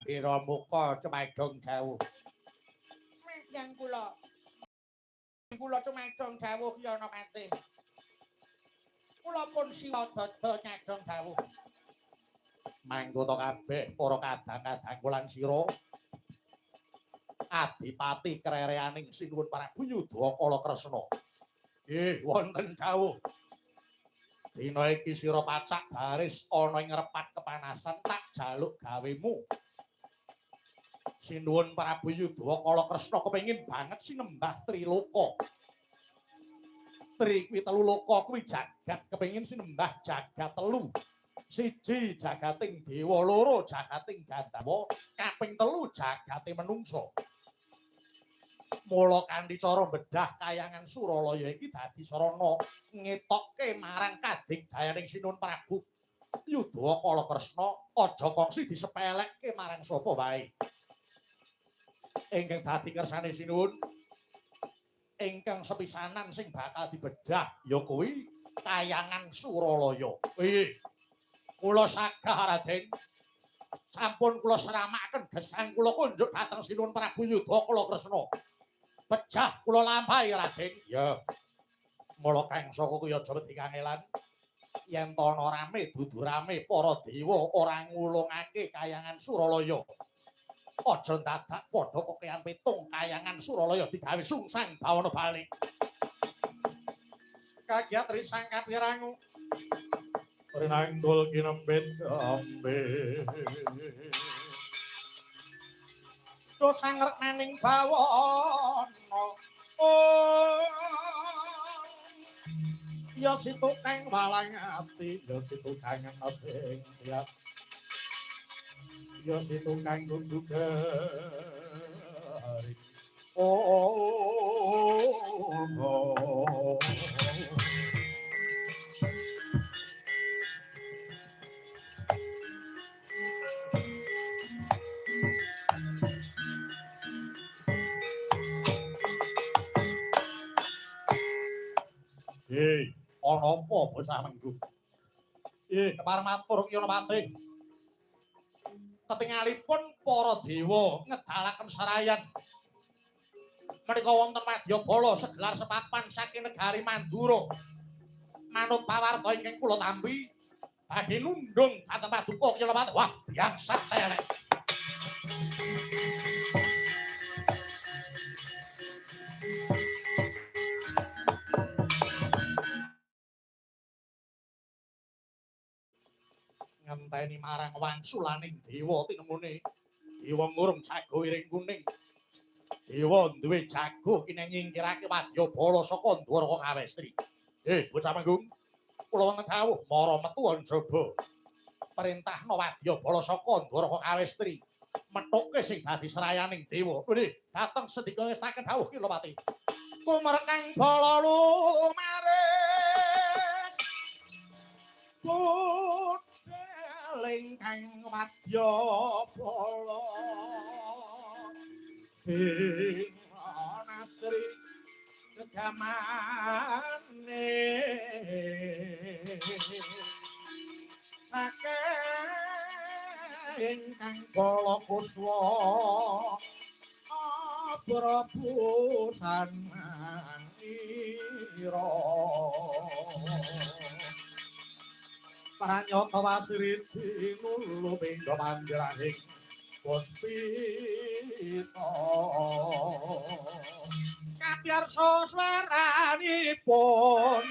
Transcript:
Pira muka cemedhong jauh. Menyang kula cemedhong dawuh ya ana mati. Kula pun siwa dada nyedhong dawuh. Mangkono kabeh para kadang-kadang kulan sira. Adipati krereaning Sinuwun Prabu Yudha Kala Kresna. Nggih, wonten dawuh. Dina iki sira pacak baris ana ing ngrepat kepanasan tak jaluk gawemu. Sinuwun Prabu Yudha Kala Kresna kepengin banget sinembah Triloka. Tri kuwi telu loka kuwi jagat kepengin sinembah jagat telu. Siji jagating dewa, loro jagating Gandhawa, kaping telu jagate manungsa. Mula kanthi cara bedah kayangan Suralaya iki dadi sarana ngetokke marang kadigdayaning Sinuwun Prabu Yudha Kala Kresna aja kongsi disepelekke marang sapa wae. Ingkang dadi kersane Sinuwun ingkang sepisanan sing bakal dibedah ya kuwi kayangan Suralaya. Piye? Kula sagah Raden. Sampun kula sramaken gesang kula kunjuk dhateng Sinuwun Prabu Yudha Kala Kresna. Pejah kula lampahi Raden. Ya. Mula Kang Saka kuwi aja wedi kangelan. Yen ta ana rame dudu rame para dewa ora ngulungake kayangan Suralaya. Aja dadak padha kokean pitung kayangan Suralaya digawe sungsang bawana bali. Kagiat risang kapirangu. Rinangkul kinembet ambe. Dosang reknaning bawana. Oh. Ya situ kang walang ati, Ya situ kangen abeng tiap. Ya situ kang gugari. Oh. Hei, ana apa bocah menggu? Kepar matur Kinapati. Ketingalipun para dewa ngedalaken sarayan. Menika wonten Wadyabala segelar sepapan saking negari Mandura. Manut pawarta ingkang kula tampi badhe nundung dhateng Paduka Kinapati. Wah, biangsat elek. Ngenteni marang wangsulaning dewa tinemune. Dewa ngurung jago iring kuning. Dewa duwe jago kineng nyingkirake Wadyabala saka Dwaraka Kawestri. Bocah Manggung, kula wonten dawuh mara metu njaba. Perintahna Wadyabala saka Dwaraka Kawestri methuke sing dadi serayaning dewa. Nggih, dateng sedika ngestaken dawuh Kinapati. Kumerkang bala lumaring. Lingkang Wadyabala ing anasri kegamane saking ingkang bala kuswa Prabu sanira Pranyata wasriti nulu pingga mandraning puspita kabyarsa swaranipun